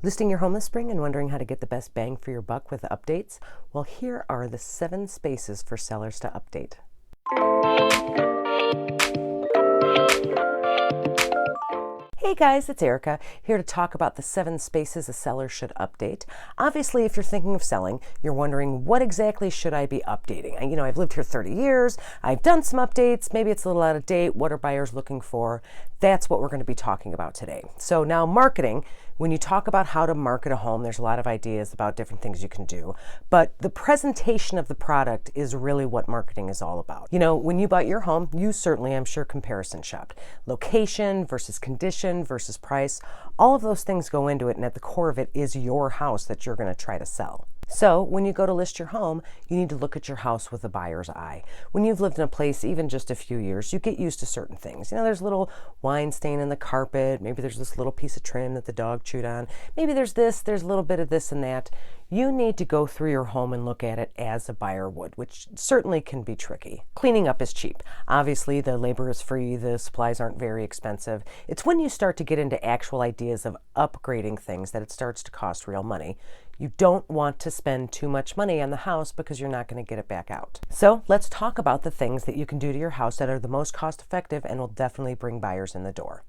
Listing your home this spring and wondering how to get the best bang for your buck with updates? Well, here are the 7 spaces for sellers to update. Hey guys, it's Erica, here to talk about the 7 spaces a seller should update. Obviously, if you're thinking of selling, you're wondering, what exactly should I be updating? I've lived here 30 years, I've done some updates, maybe it's a little out of date, what are buyers looking for? That's what we're going to be talking about today. So now marketing, when you talk about how to market a home, there's a lot of ideas about different things you can do, but the presentation of the product is really what marketing is all about. When you bought your home, you certainly, I'm sure, comparison shopped. Location versus condition versus price, all of those things go into it, and at the core of it is your house that you're going to try to sell. So when you go to list your home, you need to look at your house with a buyer's eye. When you've lived in a place even just a few years, you get used to certain things. There's a little wine stain in the carpet, maybe there's this little piece of trim that the dog chewed on, maybe there's a little bit of this and that. You need to go through your home and look at it as a buyer would, which certainly can be tricky. Cleaning up is cheap. Obviously, the labor is free, the supplies aren't very expensive. It's when you start to get into actual ideas of upgrading things that it starts to cost real money. You don't want to spend too much money on the house because you're not going to get it back out. So let's talk about the things that you can do to your house that are the most cost effective and will definitely bring buyers in the door.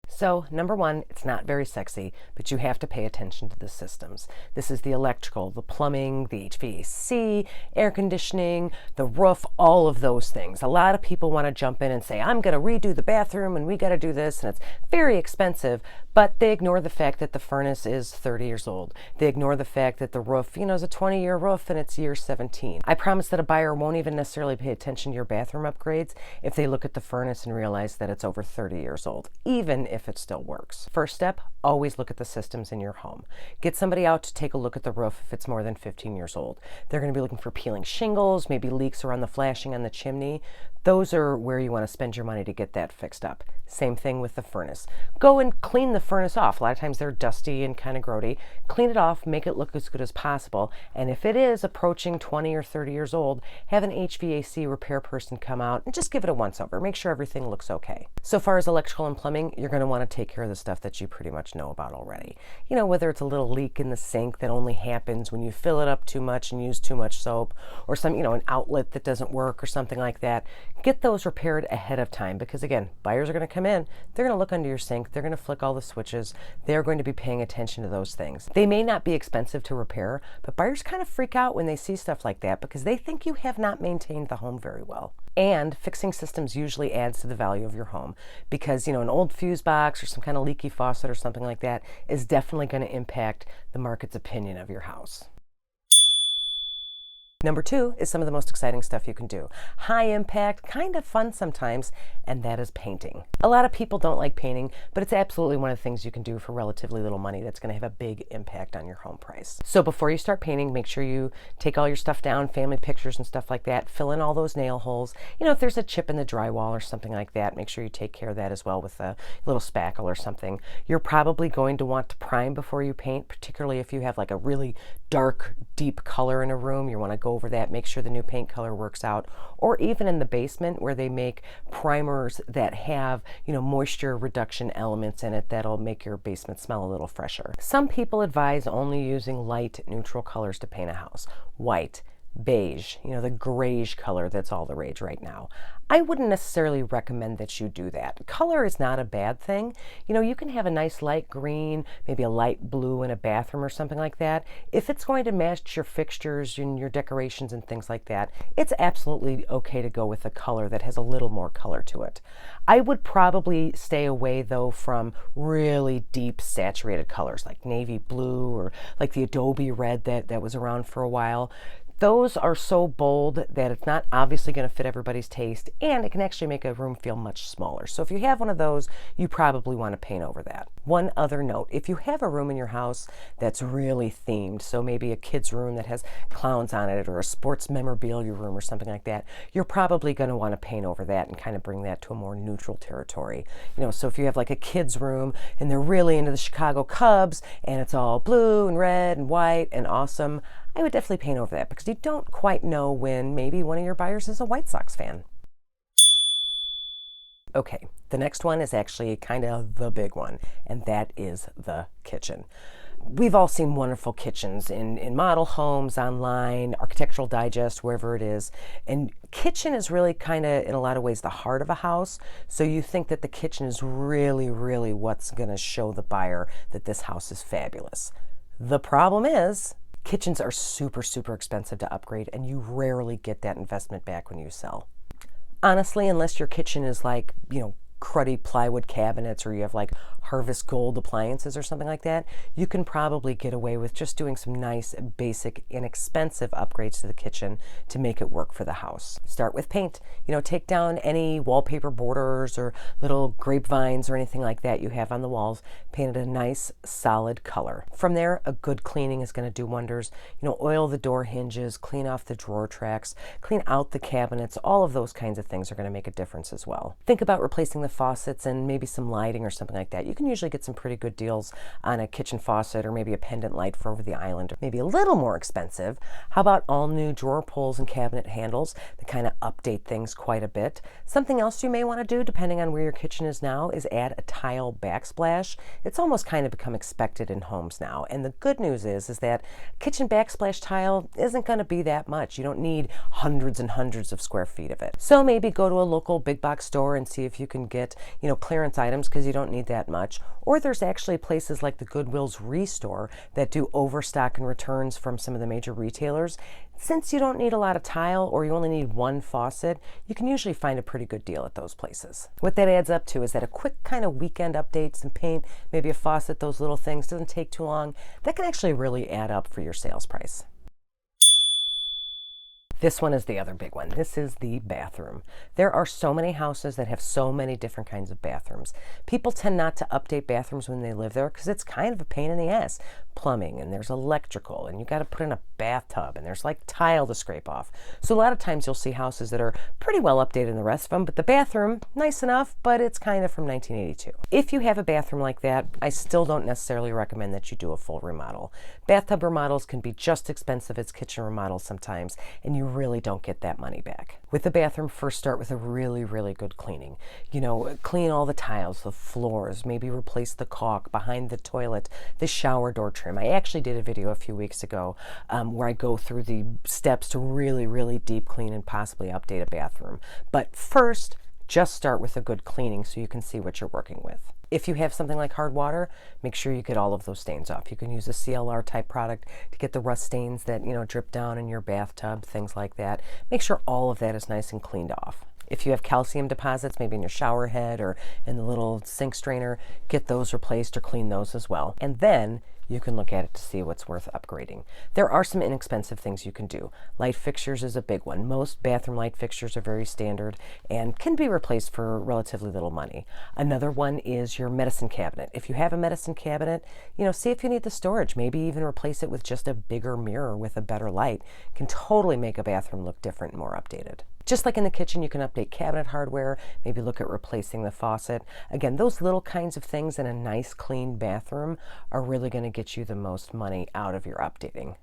So, number 1, it's not very sexy, but you have to pay attention to the systems. This is the electrical, the plumbing, the HVAC, air conditioning, the roof, all of those things. A lot of people want to jump in and say, I'm going to redo the bathroom and we got to do this, and it's very expensive, but they ignore the fact that the furnace is 30 years old. They ignore the fact that the roof, is a 20-year roof and it's year 17. I promise that a buyer won't even necessarily pay attention to your bathroom upgrades if they look at the furnace and realize that it's over 30 years old, even if it still works. First step, always look at the systems in your home. Get somebody out to take a look at the roof if it's more than 15 years old. They're going to be looking for peeling shingles, maybe leaks around the flashing on the chimney. Those are where you want to spend your money to get that fixed up. Same thing with the furnace. Go and clean the furnace off. A lot of times they're dusty and kind of grody. Clean it off, make it look as good as possible. And if it is approaching 20 or 30 years old, have an HVAC repair person come out and just give it a once over. Make sure everything looks okay. So far as electrical and plumbing, you're going to want to take care of the stuff that you pretty much know about already. Whether it's a little leak in the sink that only happens when you fill it up too much and use too much soap, or an outlet that doesn't work or something like that. Get those repaired ahead of time because, again, buyers are going to come in, they're going to look under your sink, they're going to flick all the switches, they're going to be paying attention to those things. They may not be expensive to repair, but buyers kind of freak out when they see stuff like that because they think you have not maintained the home very well. And fixing systems usually adds to the value of your home because, an old fuse box or some kind of leaky faucet or something like that is definitely going to impact the market's opinion of your house. Number 2 is some of the most exciting stuff you can do. High impact, kind of fun sometimes, and that is painting. A lot of people don't like painting, but it's absolutely one of the things you can do for relatively little money that's going to have a big impact on your home price. So before you start painting, make sure you take all your stuff down, family pictures and stuff like that, fill in all those nail holes. If there's a chip in the drywall or something like that, make sure you take care of that as well with a little spackle or something. You're probably going to want to prime before you paint, particularly if you have like a really dark, deep color in a room. You want to go over that, make sure the new paint color works out, or even in the basement where they make primers that have, moisture reduction elements in it that'll make your basement smell a little fresher. Some people advise only using light neutral colors to paint a house. White, beige, the grayish color that's all the rage right now. I wouldn't necessarily recommend that you do that. Color is not a bad thing. You can have a nice light green, maybe a light blue in a bathroom or something like that. If it's going to match your fixtures and your decorations and things like that, it's absolutely okay to go with a color that has a little more color to it. I would probably stay away though from really deep saturated colors like navy blue or like the Adobe red that was around for a while. Those are so bold that it's not obviously going to fit everybody's taste, and it can actually make a room feel much smaller. So if you have one of those, you probably want to paint over that. One other note, if you have a room in your house that's really themed, so maybe a kid's room that has clowns on it or a sports memorabilia room or something like that, you're probably going to want to paint over that and kind of bring that to a more neutral territory. So if you have like a kid's room and they're really into the Chicago Cubs and it's all blue and red and white and awesome, I would definitely paint over that because you don't quite know when maybe one of your buyers is a White Sox fan. Okay, the next one is actually kind of the big one, and that is the kitchen. We've all seen wonderful kitchens in model homes, online, Architectural Digest, wherever it is. And kitchen is really kind of, in a lot of ways, the heart of a house. So you think that the kitchen is really, really what's going to show the buyer that this house is fabulous. The problem is, kitchens are super, super expensive to upgrade, and you rarely get that investment back when you sell. Honestly, unless your kitchen is like, cruddy plywood cabinets, or you have like Harvest Gold appliances or something like that, you can probably get away with just doing some nice, basic, inexpensive upgrades to the kitchen to make it work for the house. Start with paint. Take down any wallpaper borders or little grapevines or anything like that you have on the walls. Paint it a nice, solid color. From there, a good cleaning is going to do wonders. Oil the door hinges, clean off the drawer tracks, clean out the cabinets. All of those kinds of things are going to make a difference as well. Think about replacing the faucets and maybe some lighting or something like that. You can usually get some pretty good deals on a kitchen faucet or maybe a pendant light for over the island, or maybe a little more expensive. How about all new drawer pulls and cabinet handles that kind of update things quite a bit? Something else you may want to do, depending on where your kitchen is now, is add a tile backsplash. It's almost kind of become expected in homes now. And the good news is that kitchen backsplash tile isn't going to be that much. You don't need hundreds and hundreds of square feet of it. So maybe go to a local big box store and see if you can get clearance items, because you don't need that much. Or there's actually places like the Goodwill's Restore that do overstock and returns from some of the major retailers. Since you don't need a lot of tile, or you only need one faucet, you can usually find a pretty good deal at those places. What that adds up to is that a quick kind of weekend update, some paint, maybe a faucet, those little things, doesn't take too long. That can actually really add up for your sales price. This one is the other big one. This is the bathroom. There are so many houses that have so many different kinds of bathrooms. People tend not to update bathrooms when they live there because it's kind of a pain in the ass. Plumbing, and there's electrical, and you got to put in a bathtub, and there's like tile to scrape off. So a lot of times you'll see houses that are pretty well updated in the rest of them, but the bathroom, nice enough, but it's kind of from 1982. If you have a bathroom like that, I still don't necessarily recommend that you do a full remodel. Bathtub remodels can be just expensive as kitchen remodels sometimes, and you really don't get that money back. With the bathroom, first start with a really, really good cleaning. Clean all the tiles, the floors, maybe replace the caulk behind the toilet, the shower door trim. I actually did a video a few weeks ago where I go through the steps to really, really deep clean and possibly update a bathroom. But first, just start with a good cleaning so you can see what you're working with. If you have something like hard water, make sure you get all of those stains off. You can use a CLR type product to get the rust stains that drip down in your bathtub, things like that. Make sure all of that is nice and cleaned off. If you have calcium deposits, maybe in your shower head or in the little sink strainer, get those replaced or clean those as well. And then you can look at it to see what's worth upgrading. There are some inexpensive things you can do. Light fixtures is a big one. Most bathroom light fixtures are very standard and can be replaced for relatively little money. Another one is your medicine cabinet. If you have a medicine cabinet, see if you need the storage. Maybe even replace it with just a bigger mirror with a better light. Can totally make a bathroom look different and more updated. Just like in the kitchen, you can update cabinet hardware, maybe look at replacing the faucet. Again, those little kinds of things in a nice, clean bathroom are really going to get you the most money out of your updating.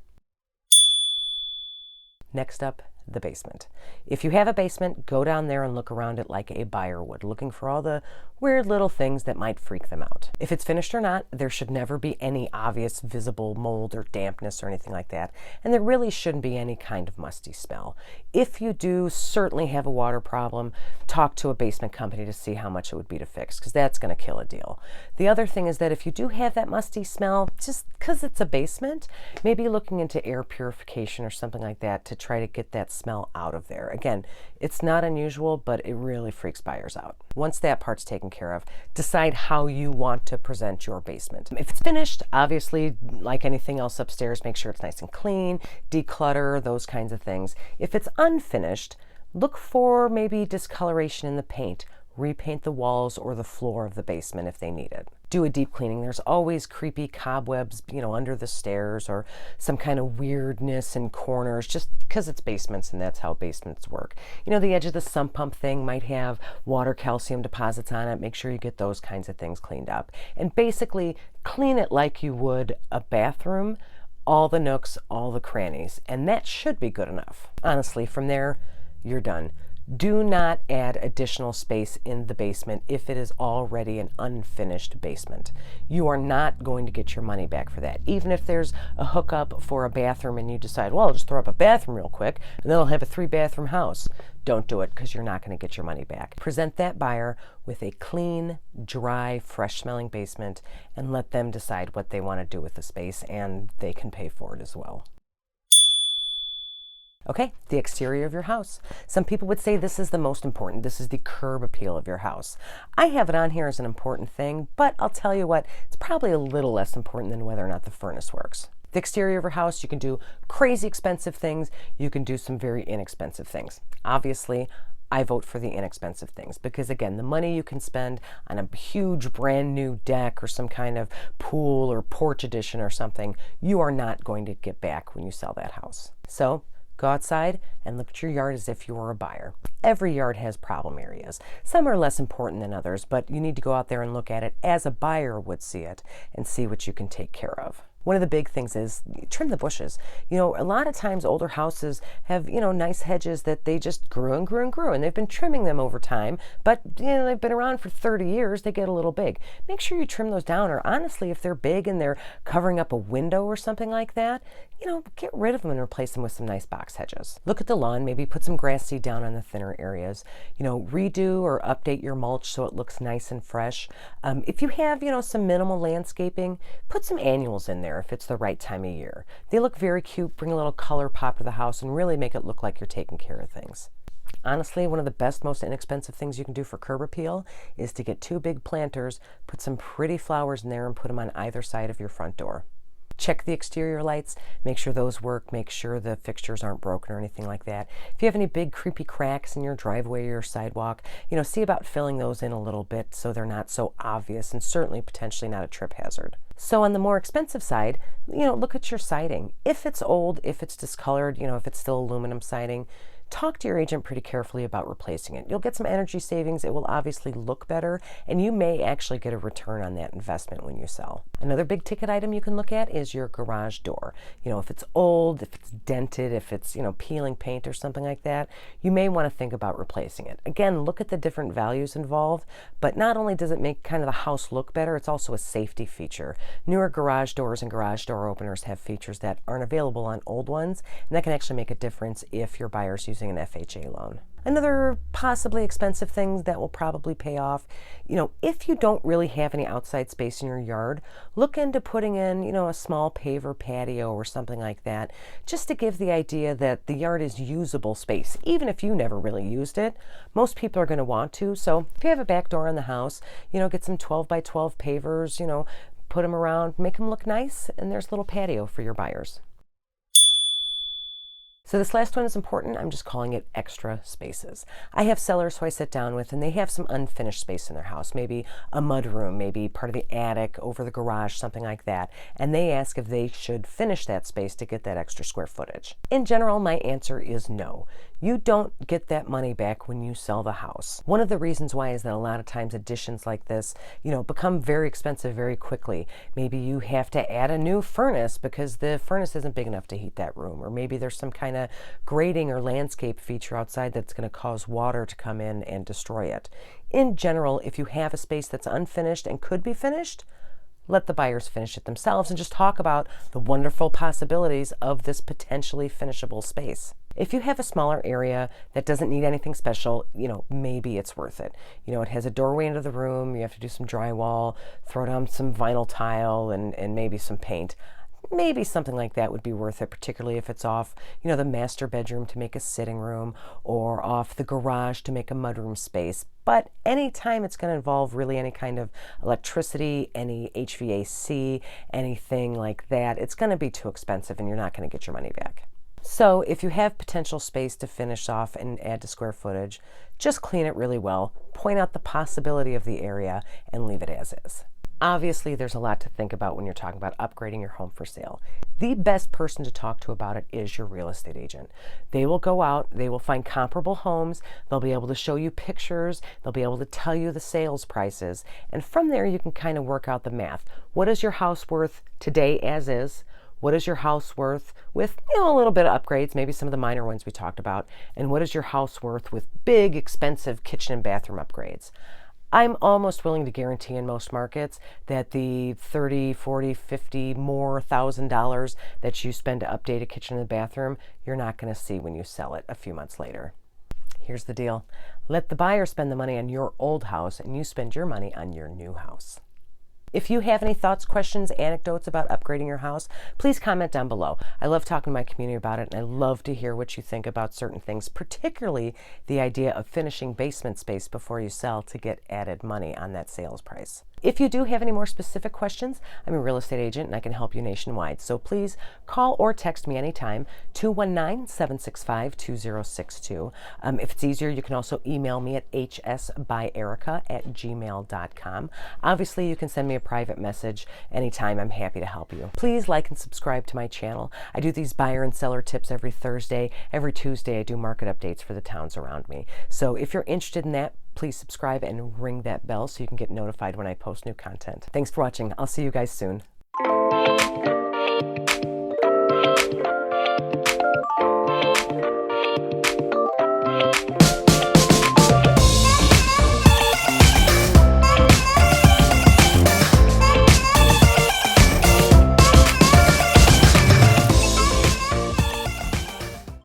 Next up, the basement. If you have a basement, go down there and look around it like a buyer would, looking for all the weird little things that might freak them out. If it's finished or not, there should never be any obvious visible mold or dampness or anything like that, and there really shouldn't be any kind of musty smell. If you do certainly have a water problem, talk to a basement company to see how much it would be to fix, because that's going to kill a deal. The other thing is that if you do have that musty smell, just because it's a basement, maybe looking into air purification or something like that to try to get that smell out of there. Again, it's not unusual, but it really freaks buyers out. Once that part's taken care of, decide how you want to present your basement. If it's finished, obviously, like anything else upstairs, make sure it's nice and clean, declutter, those kinds of things. If it's unfinished, look for maybe discoloration in the paint. Repaint the walls or the floor of the basement if they need it. Do a deep cleaning. There's always creepy cobwebs, under the stairs, or some kind of weirdness in corners, just because it's basements and that's how basements work. The edge of the sump pump thing might have water calcium deposits on it. Make sure you get those kinds of things cleaned up. And basically clean it like you would a bathroom, all the nooks, all the crannies, and that should be good enough. Honestly, from there, you're done. Do not add additional space in the basement if it is already an unfinished basement. You are not going to get your money back for that. Even if there's a hookup for a bathroom and you decide, well, I'll just throw up a bathroom real quick and then I'll have a 3-bathroom house. Don't do it, because you're not going to get your money back. Present that buyer with a clean, dry, fresh-smelling basement and let them decide what they want to do with the space, and they can pay for it as well. Okay, the exterior of your house. Some people would say this is the most important. This is the curb appeal of your house. I have it on here as an important thing, but I'll tell you what, it's probably a little less important than whether or not the furnace works. The exterior of your house, you can do crazy expensive things. You can do some very inexpensive things. Obviously, I vote for the inexpensive things because, again, the money you can spend on a huge brand new deck or some kind of pool or porch addition or something, you are not going to get back when you sell that house. So go outside and look at your yard as if you were a buyer. Every yard has problem areas. Some are less important than others, but you need to go out there and look at it as a buyer would see it and see what you can take care of. One of the big things is trim the bushes. You know, a lot of times older houses have, nice hedges that they just grew and grew and grew, and they've been trimming them over time, but, they've been around for 30 years, they get a little big. Make sure you trim those down, or honestly, if they're big and they're covering up a window or something like that, get rid of them and replace them with some nice box hedges. Look at the lawn, maybe put some grass seed down on the thinner areas. Redo or update your mulch so it looks nice and fresh. If you have, some minimal landscaping, put some annuals in there if it's the right time of year. They look very cute, bring a little color pop to the house, and really make it look like you're taking care of things. Honestly, one of the best, most inexpensive things you can do for curb appeal is to get 2 big planters, put some pretty flowers in there, and put them on either side of your front door. Check the exterior lights, make sure those work, make sure the fixtures aren't broken or anything like that. If you have any big creepy cracks in your driveway or your sidewalk, see about filling those in a little bit so they're not so obvious and certainly potentially not a trip hazard. So on the more expensive side, look at your siding. If it's old, if it's discolored, if it's still aluminum siding, talk to your agent pretty carefully about replacing it. You'll get some energy savings, it will obviously look better, and you may actually get a return on that investment when you sell. Another big ticket item you can look at is your garage door. If it's old, if it's dented, if it's, peeling paint or something like that, you may want to think about replacing it. Again, look at the different values involved, but not only does it make kind of the house look better, it's also a safety feature. Newer garage doors and garage door openers have features that aren't available on old ones, and that can actually make a difference if your buyer's using an FHA loan. Another possibly expensive thing that will probably pay off, if you don't really have any outside space in your yard, look into putting in, a small paver patio or something like that, just to give the idea that the yard is usable space. Even if you never really used it, most people are going to want to. So if you have a back door in the house, get some 12 by 12 pavers, put them around, make them look nice, and there's a little patio for your buyers. So this last one is important. I'm just calling it extra spaces. I have sellers who I sit down with and they have some unfinished space in their house, maybe a mudroom, maybe part of the attic, over the garage, something like that. And they ask if they should finish that space to get that extra square footage. In general, my answer is no. You don't get that money back when you sell the house. One of the reasons why is that a lot of times additions like this, become very expensive very quickly. Maybe you have to add a new furnace because the furnace isn't big enough to heat that room, or maybe there's some kind of grading or landscape feature outside that's going to cause water to come in and destroy it. In general, if you have a space that's unfinished and could be finished, let the buyers finish it themselves and just talk about the wonderful possibilities of this potentially finishable space. If you have a smaller area that doesn't need anything special, maybe it's worth it. It has a doorway into the room, you have to do some drywall, throw down some vinyl tile and maybe some paint. Maybe something like that would be worth it, particularly if it's off, the master bedroom to make a sitting room, or off the garage to make a mudroom space. But anytime it's going to involve really any kind of electricity, any HVAC, anything like that, it's going to be too expensive and you're not going to get your money back. So if you have potential space to finish off and add to square footage, just clean it really well, point out the possibility of the area, and leave it as is. Obviously, there's a lot to think about when you're talking about upgrading your home for sale. The best person to talk to about it is your real estate agent. They will go out, they will find comparable homes, they'll be able to show you pictures, they'll be able to tell you the sales prices, and from there you can kind of work out the math. What is your house worth today as is? What is your house worth with, a little bit of upgrades, maybe some of the minor ones we talked about, and what is your house worth with big, expensive kitchen and bathroom upgrades? I'm almost willing to guarantee in most markets that the $30, $40, $50 more $1,000 that you spend to update a kitchen and bathroom, you're not going to see when you sell it a few months later. Here's the deal. Let the buyer spend the money on your old house and you spend your money on your new house. If you have any thoughts, questions, anecdotes about upgrading your house, please comment down below. I love talking to my community about it, and I love to hear what you think about certain things, particularly the idea of finishing basement space before you sell to get added money on that sales price. If you do have any more specific questions, I'm a real estate agent and I can help you nationwide. So please call or text me anytime, 219-765-2062. If it's easier, you can also email me at hsbyerica@gmail.com. Obviously, you can send me a private message anytime. I'm happy to help you. Please like and subscribe to my channel. I do these buyer and seller tips every Thursday. Every Tuesday, I do market updates for the towns around me. So if you're interested in that, please subscribe and ring that bell so you can get notified when I post new content. Thanks for watching. I'll see you guys soon.